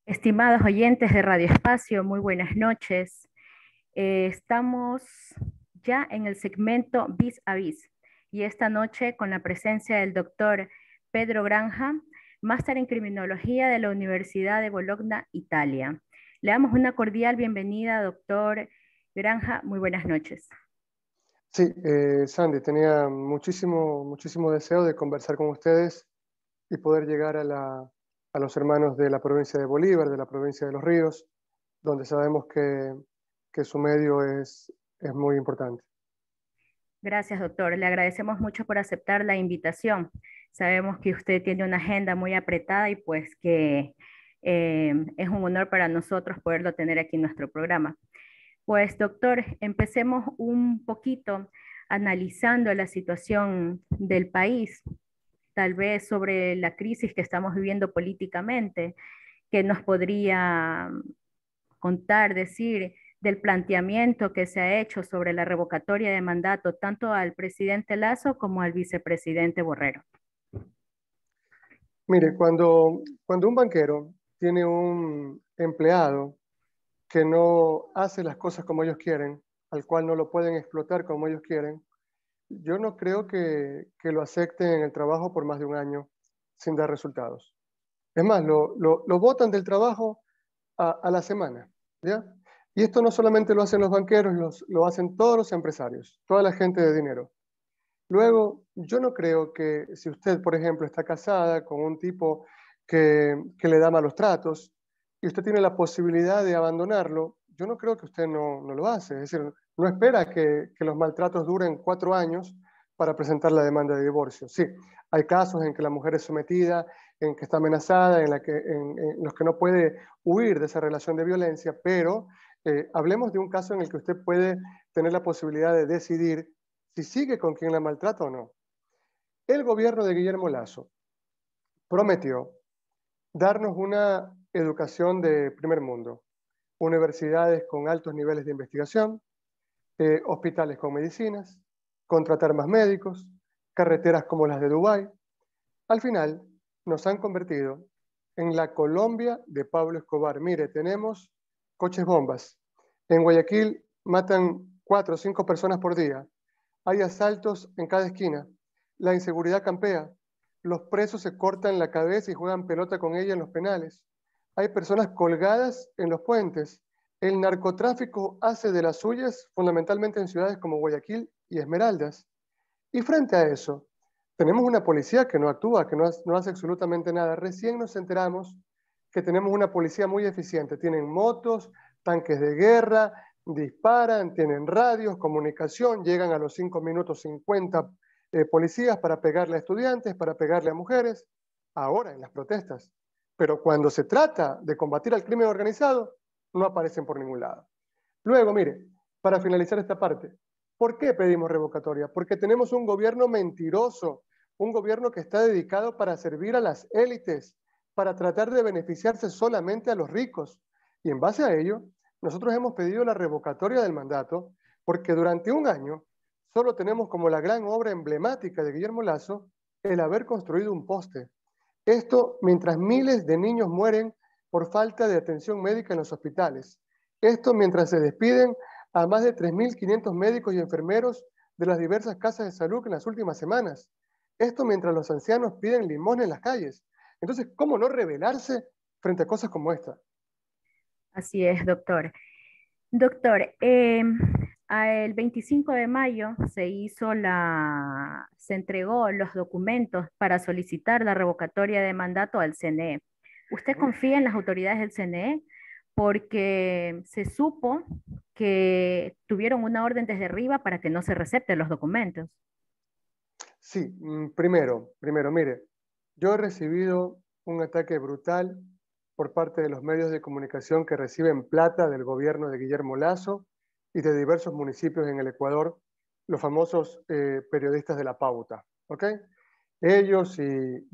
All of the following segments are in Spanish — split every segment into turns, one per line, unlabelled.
Estimados oyentes de Radio Espacio, muy buenas noches. Estamos ya en el segmento Vis a Vis y esta noche con la presencia del doctor Pedro Granja, máster en criminología de la Universidad de Bologna, Italia. Le damos una cordial bienvenida, doctor Granja. Muy buenas noches.
Sí, Sandy, tenía muchísimo deseo de conversar con ustedes y poder llegar a los hermanos de la provincia de Bolívar, de la provincia de Los Ríos, donde sabemos que su medio es muy importante.
Gracias, doctor. Le agradecemos mucho por aceptar la invitación. Sabemos que usted tiene una agenda muy apretada y pues que es un honor para nosotros poderlo tener aquí en nuestro programa. Pues, doctor, empecemos un poquito analizando la situación del país, tal vez sobre la crisis que estamos viviendo políticamente, que nos podría contar, decir del planteamiento que se ha hecho sobre la revocatoria de mandato tanto al presidente Lazo como al vicepresidente Borrero.
Mire, cuando un banquero tiene un empleado que no hace las cosas como ellos quieren, al cual no lo pueden explotar como ellos quieren, yo no creo que lo acepten en el trabajo por más de un año sin dar resultados. Es más, lo botan del trabajo a la semana, ¿ya? Y esto no solamente lo hacen los banqueros, lo hacen todos los empresarios, toda la gente de dinero. Luego, yo no creo que si usted, por ejemplo, está casada con un tipo que le da malos tratos y usted tiene la posibilidad de abandonarlo, yo no creo que usted no lo hace. Es decir, no espera que los maltratos duren 4 años para presentar la demanda de divorcio. Sí, hay casos en que la mujer es sometida, en que está amenazada, en los que no puede huir de esa relación de violencia, pero hablemos de un caso en el que usted puede tener la posibilidad de decidir si sigue con quien la maltrata o no. El gobierno de Guillermo Lasso prometió darnos una educación de primer mundo, universidades con altos niveles de investigación, hospitales con medicinas, contratar más médicos, carreteras como las de Dubái. Al final, nos han convertido en la Colombia de Pablo Escobar. Mire, tenemos coches bombas. En Guayaquil matan 4 o 5 personas por día. Hay asaltos en cada esquina. La inseguridad campea. Los presos se cortan la cabeza y juegan pelota con ella en los penales. Hay personas colgadas en los puentes. El narcotráfico hace de las suyas, fundamentalmente en ciudades como Guayaquil y Esmeraldas. Y frente a eso, tenemos una policía que no actúa, que no hace absolutamente nada. Recién nos enteramos que tenemos una policía muy eficiente. Tienen motos, tanques de guerra, disparan, tienen radios, comunicación, llegan a los 5 minutos 50 policías para pegarle a estudiantes, para pegarle a mujeres, ahora en las protestas. Pero cuando se trata de combatir al crimen organizado, no aparecen por ningún lado. Luego, mire, para finalizar esta parte, ¿por qué pedimos revocatoria? Porque tenemos un gobierno mentiroso, un gobierno que está dedicado para servir a las élites, para tratar de beneficiarse solamente a los ricos. Y en base a ello, nosotros hemos pedido la revocatoria del mandato porque durante un año solo tenemos como la gran obra emblemática de Guillermo Lasso el haber construido un poste. Esto mientras miles de niños mueren por falta de atención médica en los hospitales. Esto mientras se despiden a más de 3.500 médicos y enfermeros de las diversas casas de salud en las últimas semanas. Esto mientras los ancianos piden limón en las calles. Entonces, ¿cómo no rebelarse frente a cosas como esta?
Así es, doctor. Doctor, el 25 de mayo se entregó los documentos para solicitar la revocatoria de mandato al CNE. ¿Usted confía en las autoridades del CNE? Porque se supo que tuvieron una orden desde arriba para que no se recepten los documentos.
Sí, primero, mire, yo he recibido un ataque brutal por parte de los medios de comunicación que reciben plata del gobierno de Guillermo Lasso y de diversos municipios en el Ecuador, los famosos periodistas de la pauta, ¿ok? Ellos y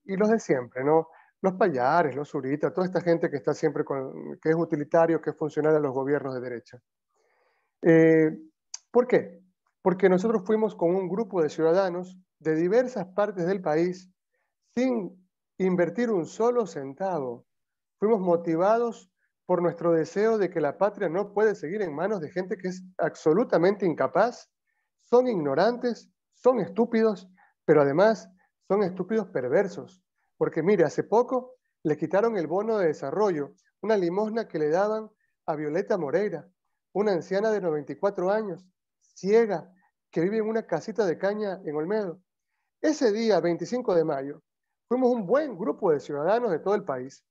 los de siempre, ¿no? Los Payares, los Zurita, toda esta gente que está siempre que es utilitario, que es funcional a los gobiernos de derecha. Eh, ¿Por qué? Porque nosotros fuimos con un grupo de ciudadanos de diversas partes del país sin invertir un solo centavo. fuimos motivados por nuestro deseo de que la patria no puede seguir en manos de gente que es absolutamente incapaz, son ignorantes, son estúpidos, pero además son estúpidos perversos. Porque mire, hace poco le quitaron el bono de desarrollo, una limosna que le daban a Violeta Moreira, una anciana de 94 años, ciega, que vive en una casita de caña en Olmedo. Ese día, 25 de mayo, fuimos un buen grupo de ciudadanos de todo el país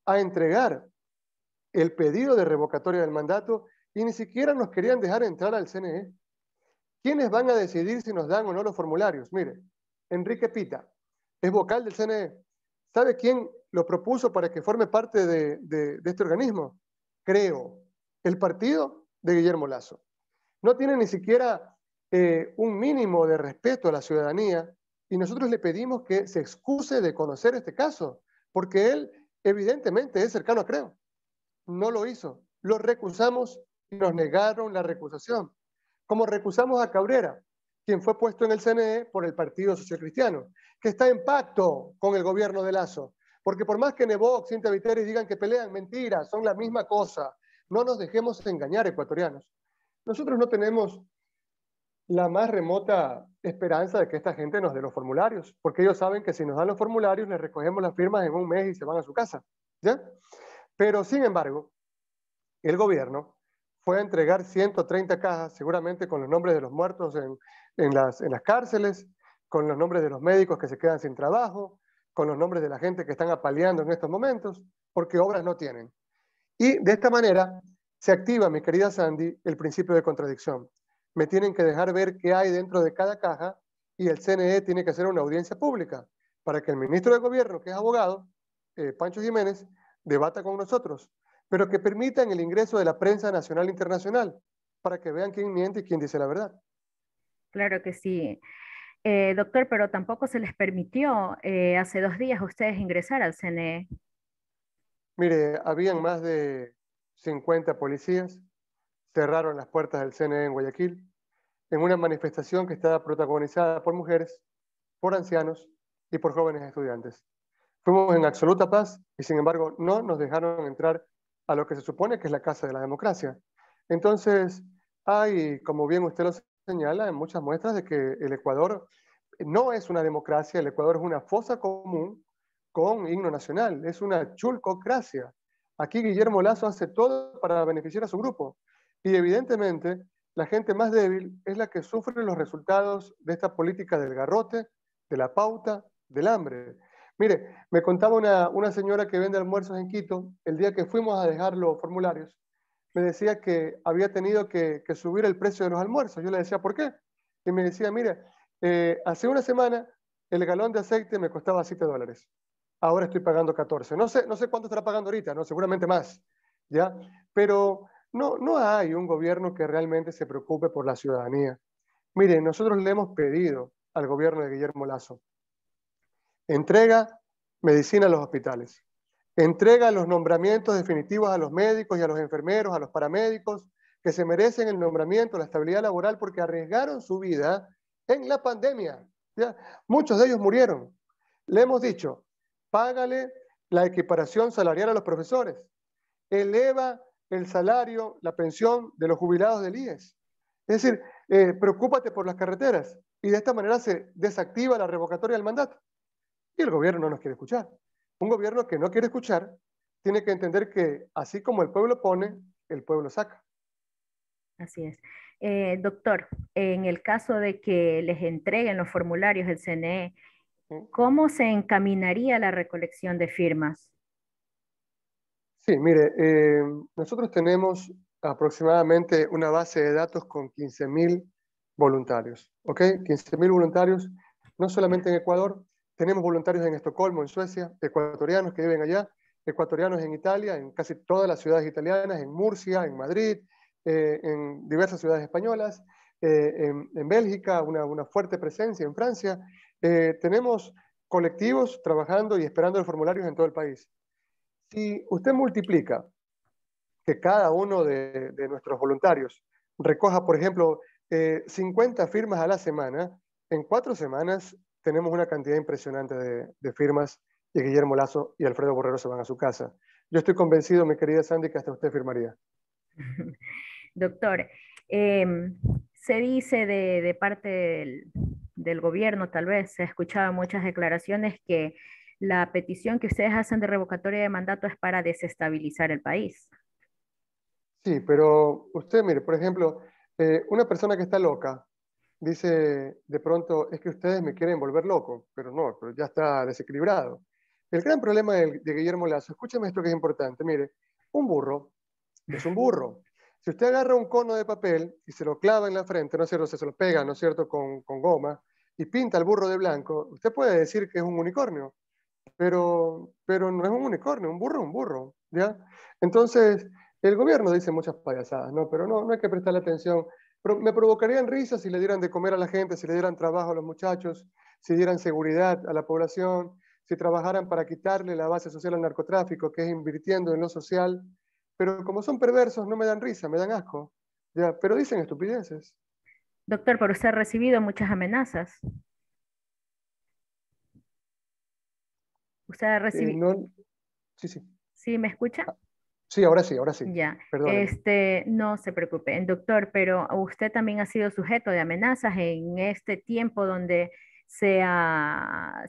a entregar el pedido de revocatoria del mandato y ni siquiera nos querían dejar entrar al CNE. ¿Quiénes van a decidir si nos dan o no los formularios? Mire, Enrique Pita es vocal del CNE. ¿Sabe quién lo propuso para que forme parte de este organismo? Creo, el partido de Guillermo Lasso. No tiene ni siquiera un mínimo de respeto a la ciudadanía y nosotros le pedimos que se excuse de conocer este caso, porque él evidentemente es cercano a Creo. No lo hizo. Lo recusamos y nos negaron la recusación. Como recusamos a Cabrera, quien fue puesto en el CNE por el Partido Social Cristiano, que está en pacto con el gobierno de Lasso. Porque por más que Nebot, Cintia Viteri digan que pelean, mentira, son la misma cosa. No nos dejemos engañar, ecuatorianos. Nosotros no tenemos la más remota esperanza de que esta gente nos dé los formularios, porque ellos saben que si nos dan los formularios, les recogemos las firmas en un mes y se van a su casa. ¿Ya? Pero, sin embargo, el gobierno fue a entregar 130 cajas, seguramente con los nombres de los muertos en las cárceles, con los nombres de los médicos que se quedan sin trabajo, con los nombres de la gente que están apaleando en estos momentos, porque obras no tienen. Y de esta manera se activa, mi querida Sandy, el principio de contradicción. Me tienen que dejar ver qué hay dentro de cada caja y el CNE tiene que hacer una audiencia pública para que el ministro de Gobierno, que es abogado, Pancho Jiménez, debata con nosotros, pero que permitan el ingreso de la prensa nacional e internacional para que vean quién miente y quién dice la verdad.
Claro que sí. Doctor, pero tampoco se les permitió hace 2 días a ustedes ingresar al CNE.
Mire, habían más de 50 policías, cerraron las puertas del CNE en Guayaquil, en una manifestación que estaba protagonizada por mujeres, por ancianos y por jóvenes estudiantes. Fuimos en absoluta paz y sin embargo no nos dejaron entrar a lo que se supone que es la casa de la democracia. Entonces, hay, como bien usted lo señala, muchas muestras de que el Ecuador no es una democracia, el Ecuador es una fosa común con himno nacional, es una chulcocracia. Aquí Guillermo Lasso hace todo para beneficiar a su grupo y evidentemente la gente más débil es la que sufre los resultados de esta política del garrote, de la pauta, del hambre. Mire, me contaba una señora que vende almuerzos en Quito, el día que fuimos a dejar los formularios, me decía que había tenido que subir el precio de los almuerzos. Yo le decía, ¿por qué? Y me decía, mire, hace una semana el galón de aceite me costaba $7. Ahora estoy pagando 14. No sé cuánto estará pagando ahorita, ¿no? Seguramente más, ¿ya? Pero no hay un gobierno que realmente se preocupe por la ciudadanía. Mire, nosotros le hemos pedido al gobierno de Guillermo Lasso, entrega medicina a los hospitales, entrega los nombramientos definitivos a los médicos y a los enfermeros, a los paramédicos, que se merecen el nombramiento, la estabilidad laboral, porque arriesgaron su vida en la pandemia. ¿Ya? Muchos de ellos murieron. Le hemos dicho, págale la equiparación salarial a los profesores, eleva el salario, la pensión de los jubilados del IES. Es decir, preocúpate por las carreteras y de esta manera se desactiva la revocatoria del mandato. Y el gobierno no nos quiere escuchar. Un gobierno que no quiere escuchar tiene que entender que así como el pueblo pone, el pueblo saca.
Así es. Doctor, en el caso de que les entreguen los formularios del CNE,
¿Sí?
¿cómo se encaminaría la recolección de firmas?
Sí, mire, nosotros tenemos aproximadamente una base de datos con 15.000 voluntarios, ¿ok? 15.000 voluntarios, no solamente en Ecuador, tenemos voluntarios en Estocolmo, en Suecia, ecuatorianos que viven allá, ecuatorianos en Italia, en casi todas las ciudades italianas, en Murcia, en Madrid, en diversas ciudades españolas, en Bélgica, una fuerte presencia en Francia. Tenemos colectivos trabajando y esperando los formularios en todo el país. Si usted multiplica que cada uno de nuestros voluntarios recoja, por ejemplo, 50 firmas a la semana, en 4 semanas tenemos una cantidad impresionante de firmas y Guillermo Lasso y Alfredo Borrero se van a su casa. yo estoy convencido, mi querida Sandy, que hasta usted firmaría.
Doctor, se dice de parte del gobierno, tal vez, se ha escuchado en muchas declaraciones que la petición que ustedes hacen de revocatoria de mandato es para desestabilizar el país.
Sí, pero usted, mire, por ejemplo, una persona que está loca dice de pronto, es que ustedes me quieren volver loco, pero no, pero ya está desequilibrado. El gran problema de Guillermo Lazo, escúcheme esto que es importante, mire, un burro es un burro. Si usted agarra un cono de papel y se lo clava en la frente, ¿no es cierto? Se lo pega, ¿no es cierto?, con goma y pinta al burro de blanco, usted puede decir que es un unicornio, pero no es un unicornio, un burro es un burro, ¿ya? Entonces, el gobierno dice muchas payasadas, ¿no? Pero no hay que prestarle atención. Me provocarían risas si le dieran de comer a la gente, si le dieran trabajo a los muchachos, si dieran seguridad a la población, si trabajaran para quitarle la base social al narcotráfico, que es invirtiendo en lo social. Pero como son perversos, no me dan risa, me dan asco, ¿ya? Pero dicen estupideces.
Doctor, pero usted ha recibido muchas amenazas. Usted ha recibido,
No, sí, sí.
¿sí me escucha?
Sí, ahora sí.
Ya,
Perdóneme.
no se preocupe, doctor, pero usted también ha sido sujeto de amenazas en este tiempo donde se ha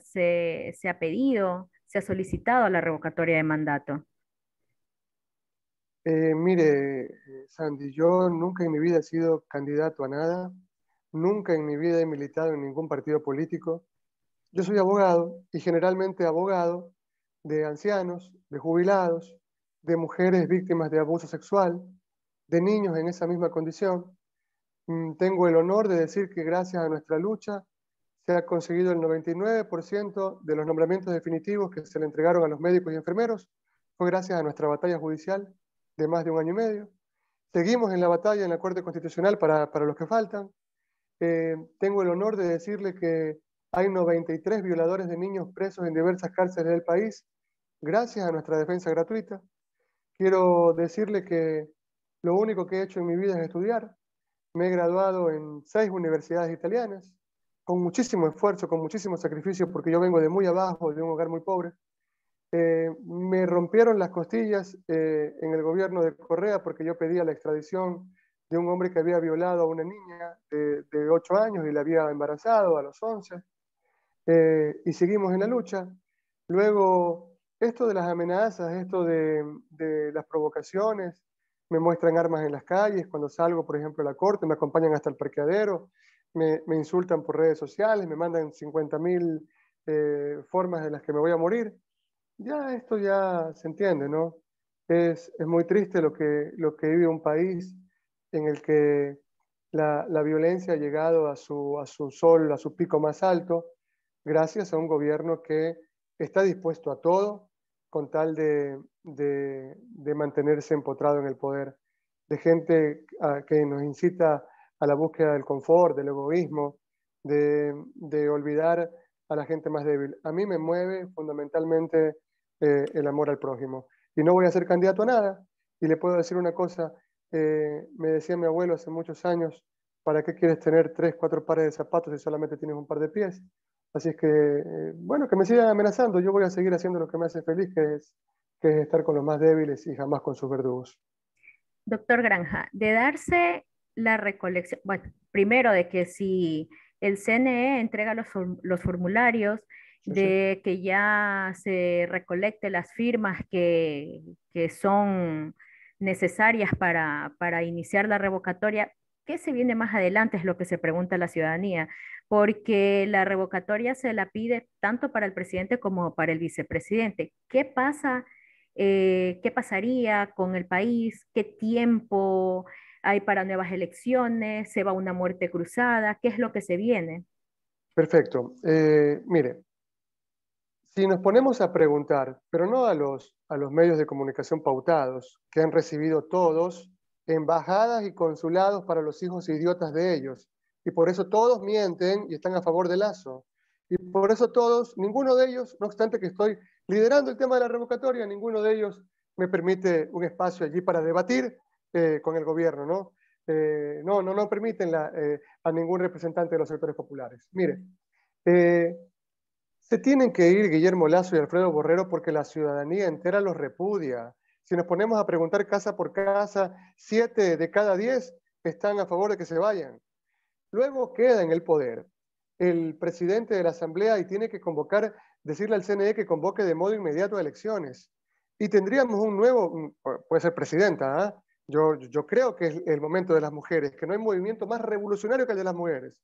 pedido, se ha solicitado la revocatoria de mandato.
Mire, Sandy, yo nunca en mi vida he sido candidato a nada, nunca en mi vida he militado en ningún partido político. Yo soy abogado y generalmente abogado de ancianos, de jubilados, de mujeres víctimas de abuso sexual, de niños en esa misma condición. Tengo el honor de decir que gracias a nuestra lucha se ha conseguido el 99% de los nombramientos definitivos que se le entregaron a los médicos y enfermeros. Fue gracias a nuestra batalla judicial de más de un año y medio. Seguimos en la batalla en la Corte Constitucional para los que faltan. Tengo el honor de decirle que hay 93 violadores de niños presos en diversas cárceles del país, gracias a nuestra defensa gratuita. Quiero decirle que lo único que he hecho en mi vida es estudiar. Me he graduado en 6 universidades italianas, con muchísimo esfuerzo, con muchísimo sacrificio, porque yo vengo de muy abajo, de un hogar muy pobre. Me rompieron las costillas en el gobierno de Correa porque yo pedía la extradición de un hombre que había violado a una niña de 8 años y la había embarazado a los 11. Y seguimos en la lucha. Luego, esto de las amenazas, esto de las provocaciones, me muestran armas en las calles, cuando salgo, por ejemplo, a la corte, me acompañan hasta el parqueadero, me insultan por redes sociales, me mandan 50.000 formas de las que me voy a morir. Ya esto ya se entiende, ¿no? Es muy triste lo que vive un país en el que la violencia ha llegado a su sol, a su pico más alto, gracias a un gobierno que está dispuesto a todo con tal de mantenerse empotrado en el poder, de gente que nos incita a la búsqueda del confort, del egoísmo, de olvidar a la gente más débil. A mí me mueve fundamentalmente el amor al prójimo. Y no voy a ser candidato a nada. Y le puedo decir una cosa, me decía mi abuelo hace muchos años, ¿para qué quieres tener 3, 4 pares de zapatos si solamente tienes un par de pies? Así es que, bueno, que me sigan amenazando, yo voy a seguir haciendo lo que me hace feliz, que es estar con los más débiles y jamás con sus verdugos.
Doctor Granja, de darse la recolección, bueno, primero de que si el CNE entrega los formularios,
Sí, sí.
de que ya se recolecte las firmas que son necesarias para iniciar la revocatoria, ¿qué se viene más adelante? Es lo que se pregunta la ciudadanía, porque la revocatoria se la pide tanto para el presidente como para el vicepresidente. ¿Qué pasa? ¿Qué pasaría con el país? ¿Qué tiempo hay para nuevas elecciones? ¿Se va una muerte cruzada? ¿Qué es lo que se viene?
Perfecto. Mire, si nos ponemos a preguntar, pero no a los medios de comunicación pautados, que han recibido todos embajadas y consulados para los hijos idiotas de ellos, y por eso todos mienten y están a favor de Lazo. Y por eso todos, ninguno de ellos, no obstante que estoy liderando el tema de la revocatoria, ninguno de ellos me permite un espacio allí para debatir con el gobierno, ¿no? No permiten a ningún representante de los sectores populares. Mire, eh, Se tienen que ir Guillermo Lazo y Alfredo Borrero porque la ciudadanía entera los repudia. Si nos ponemos a preguntar casa por casa, 7 de cada 10 están a favor de que se vayan. Luego queda en el poder el presidente de la Asamblea y tiene que convocar, decirle al CNE que convoque de modo inmediato a elecciones. Y tendríamos un nuevo, puede ser presidenta, ¿eh? Yo creo que es el momento de las mujeres, que no hay movimiento más revolucionario que el de las mujeres.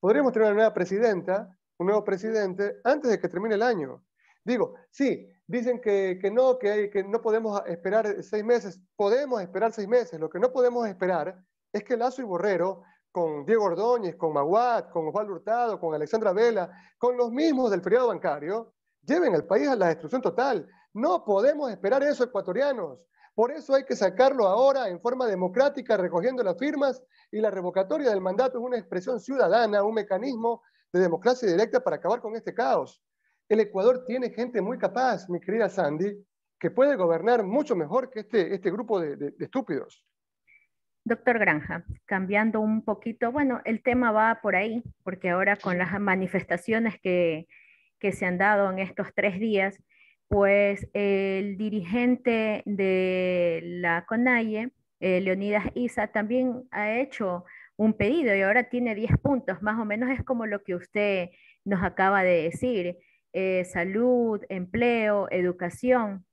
Podríamos tener una nueva presidenta, un nuevo presidente, antes de que termine el año. Digo, sí, dicen que no podemos esperar 6 meses. Podemos esperar 6 meses. Lo que no podemos esperar es que Lazo y Borrero, con Diego Ordóñez, con Maguad, con Osvaldo Hurtado, con Alexandra Vela, con los mismos del feriado bancario, lleven al país a la destrucción total. No podemos esperar eso, ecuatorianos. Por eso hay que sacarlo ahora en forma democrática, recogiendo las firmas, y la revocatoria del mandato es una expresión ciudadana, un mecanismo de democracia directa para acabar con este caos. El Ecuador tiene gente muy capaz, mi querida Sandy, que puede gobernar mucho mejor que este grupo de estúpidos.
Doctor Granja, cambiando un poquito, bueno, el tema va por ahí, porque ahora con las manifestaciones que se han dado en estos 3 días, pues el dirigente de la CONAIE, Leonidas Issa, también ha hecho un pedido y ahora tiene 10 puntos, más o menos es como lo que usted nos acaba de decir, salud, empleo, educación.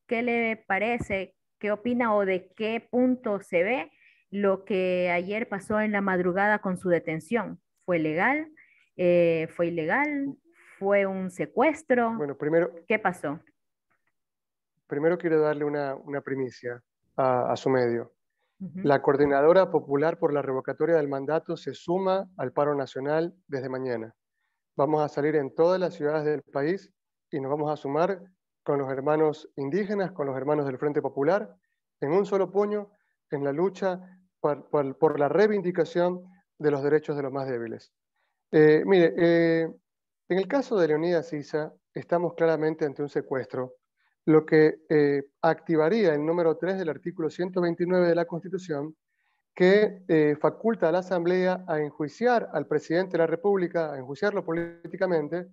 ¿Qué le parece? ¿Qué opina o de qué punto se ve lo que ayer pasó en la madrugada con su detención? ¿Fue legal? ¿Fue ilegal? ¿Fue un secuestro?
Bueno, primero,
¿Qué pasó?
primero quiero darle una primicia a su medio.
Ujú.
La Coordinadora Popular por la Revocatoria del Mandato se suma al paro nacional desde mañana. Vamos a salir en todas las ciudades del país y nos vamos a sumar con los hermanos indígenas, con los hermanos del Frente Popular, en un solo puño, en la lucha por la reivindicación de los derechos de los más débiles. Mire, en el caso de Leonidas Issa, estamos claramente ante un secuestro, lo que activaría el número 3 del artículo 129 de la Constitución, que faculta a la Asamblea a enjuiciar al presidente de la República, a enjuiciarlo políticamente,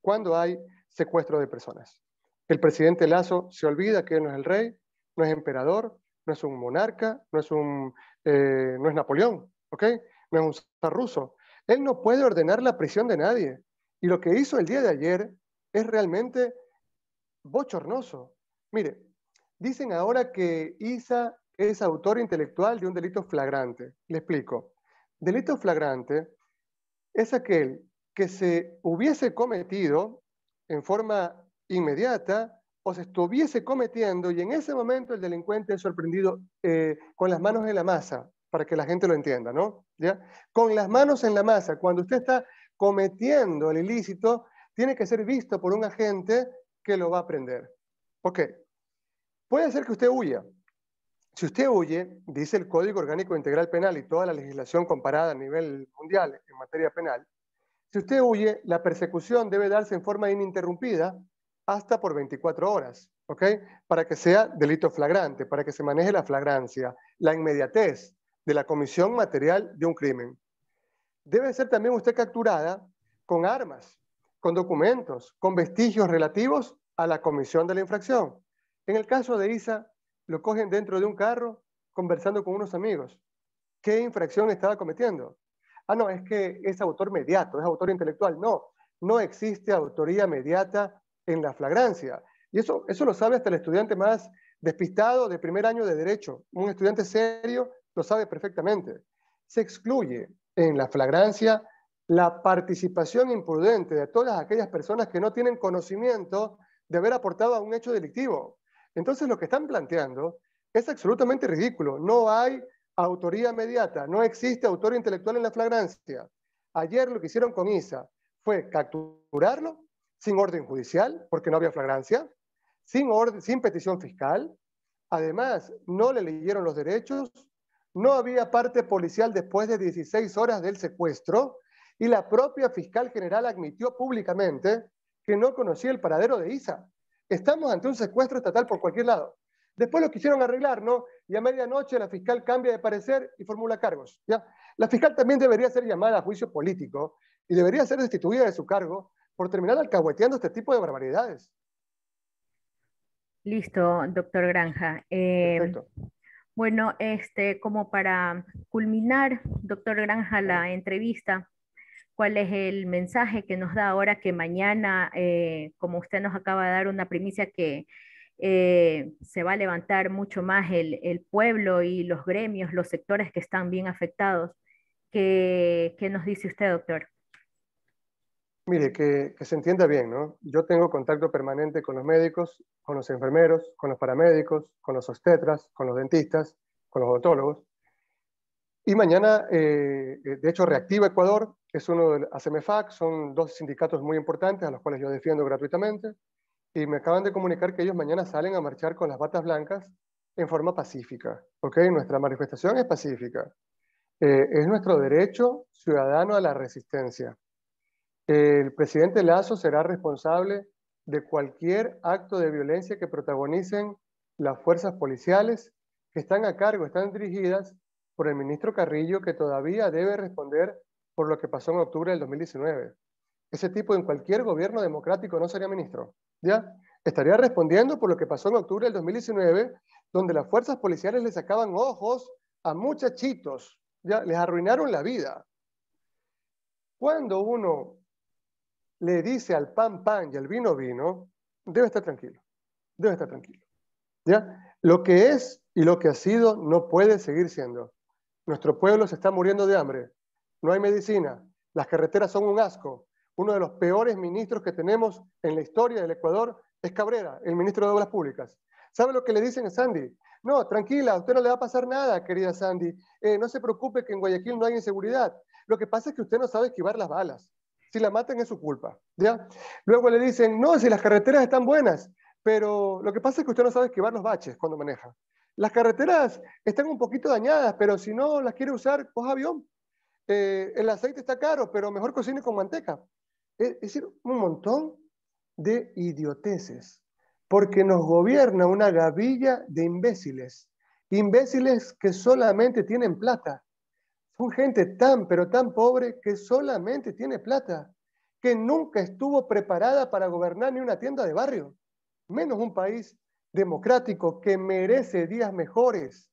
cuando hay secuestro de personas. El presidente Lazo se olvida que él no es el rey, no es emperador, no es un monarca, no es Napoleón, ¿ok? No es un zar ruso. Él no puede ordenar la prisión de nadie. Y lo que hizo el día de ayer es realmente bochornoso. Mire, dicen ahora que Isa es autor intelectual de un delito flagrante. Le explico. Delito flagrante es aquel que se hubiese cometido en forma inmediata o se estuviese cometiendo y en ese momento el delincuente es sorprendido con las manos en la masa, para que la gente lo entienda, ¿no? ¿Ya? Con las manos en la masa, cuando usted está cometiendo el ilícito, tiene que ser visto por un agente que lo va a prender. Ok, puede ser que usted huya. Si usted huye, dice el Código Orgánico Integral Penal y toda la legislación comparada a nivel mundial en materia penal, si usted huye, la persecución debe darse en forma ininterrumpida hasta por 24 horas, ¿ok? Para que sea delito flagrante, para que se maneje la flagrancia, la inmediatez de la comisión material de un crimen. Debe ser también usted capturada con armas, con documentos, con vestigios relativos a la comisión de la infracción. En el caso de Isa, lo cogen dentro de un carro conversando con unos amigos. ¿Qué infracción estaba cometiendo? Ah, no, es que es autor mediato, es autor intelectual. No, no existe autoría mediata en la flagrancia. Y eso lo sabe hasta el estudiante más despistado de primer año de Derecho. Un estudiante serio lo sabe perfectamente. Se excluye en la flagrancia la participación imprudente de todas aquellas personas que no tienen conocimiento de haber aportado a un hecho delictivo. Entonces lo que están planteando es absolutamente ridículo. No hay autoría mediata, no existe autor intelectual en la flagrancia. Ayer lo que hicieron con Isa fue capturarlo sin orden judicial, porque no había flagrancia, sin petición fiscal. Además, no le leyeron los derechos, no había parte policial después de 16 horas del secuestro y la propia fiscal general admitió públicamente que no conocía el paradero de Isa. Estamos ante un secuestro estatal por cualquier lado. Después lo quisieron arreglar, ¿no? Y a medianoche la fiscal cambia de parecer y formula cargos, ¿ya? La fiscal también debería ser llamada a juicio político y debería ser destituida de su cargo por terminar alcahueteando este tipo de barbaridades.
Listo, doctor Granja.
Perfecto.
Bueno, como para culminar, doctor Granja,
Claro.
la entrevista, ¿cuál es el mensaje que nos da ahora que mañana, como usted nos acaba de dar una primicia, que se va a levantar mucho más el pueblo y los gremios, los sectores que están bien afectados? ¿Qué nos dice usted, doctor?
Mire, que se entienda bien, ¿no? Yo tengo contacto permanente con los médicos, con los enfermeros, con los paramédicos, con los obstetras, con los dentistas, con los odontólogos. Y mañana, de hecho, Reactiva Ecuador es uno de ACEMEFAC, son dos sindicatos muy importantes a los cuales yo defiendo gratuitamente. Y me acaban de comunicar que ellos mañana salen a marchar con las batas blancas en forma pacífica, ¿ok? Nuestra manifestación es pacífica. Es nuestro derecho ciudadano a la resistencia. El presidente Lazo será responsable de cualquier acto de violencia que protagonicen las fuerzas policiales que están a cargo, están dirigidas por el ministro Carrillo, que todavía debe responder por lo que pasó en octubre del 2019. Ese tipo en cualquier gobierno democrático no sería ministro, ¿ya? Estaría respondiendo por lo que pasó en octubre del 2019, donde las fuerzas policiales le sacaban ojos a muchachitos, ¿ya? Les arruinaron la vida. Cuando uno le dice al pan pan y al vino vino, debe estar tranquilo, debe estar tranquilo, ¿ya? Lo que es y lo que ha sido no puede seguir siendo. Nuestro pueblo se está muriendo de hambre, no hay medicina, las carreteras son un asco. Uno de los peores ministros que tenemos en la historia del Ecuador es Cabrera, el ministro de Obras Públicas. ¿Sabe lo que le dicen a Sandy? No, tranquila, a usted no le va a pasar nada, querida Sandy. No se preocupe que en Guayaquil no hay inseguridad. Lo que pasa es que usted no sabe esquivar las balas. Si la matan es su culpa, ¿ya? Luego le dicen, no, si las carreteras están buenas, pero lo que pasa es que usted no sabe esquivar los baches cuando maneja. Las carreteras están un poquito dañadas, pero si no las quiere usar, coja avión. El aceite está caro, pero mejor cocine con manteca. Es decir, un montón de idioteces, porque nos gobierna una gavilla de imbéciles, imbéciles que solamente tienen plata. Son gente tan, pero tan pobre que solamente tiene plata, que nunca estuvo preparada para gobernar ni una tienda de barrio, menos un país democrático que merece días mejores.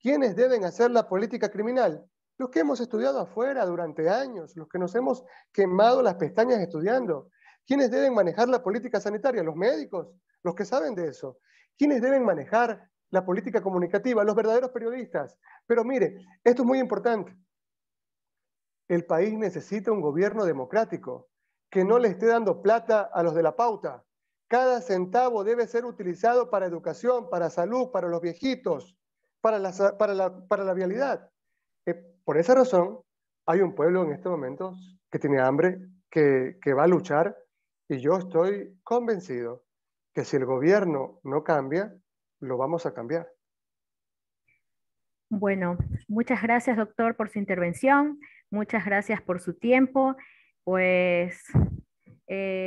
¿Quiénes deben hacer la política criminal? Los que hemos estudiado afuera durante años, los que nos hemos quemado las pestañas estudiando. ¿Quiénes deben manejar la política sanitaria? Los médicos, los que saben de eso. ¿Quiénes deben manejar la política comunicativa? Los verdaderos periodistas. Pero mire, esto es muy importante. El país necesita un gobierno democrático que no le esté dando plata a los de la pauta. Cada centavo debe ser utilizado para educación, para salud, para los viejitos, para la vialidad. Por esa razón, hay un pueblo en este momento que tiene hambre, que va a luchar, y yo estoy convencido que si el gobierno no cambia, lo vamos a cambiar.
Bueno, muchas gracias, doctor, por su intervención. Muchas gracias por su tiempo. Pues,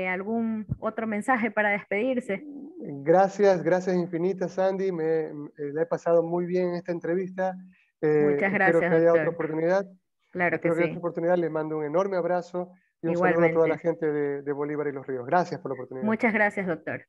¿algún otro mensaje para despedirse?
Gracias, gracias infinitas, Sandy. La he pasado muy bien en esta entrevista.
Muchas
Espero
gracias,
que haya otra
doctor.
oportunidad.
Claro que
Espero que haya otra
sí.
oportunidad. Les mando un enorme abrazo y un saludo a toda la
Igualmente.
gente de Bolívar y Los Ríos. Gracias por la oportunidad.
Muchas gracias, doctor.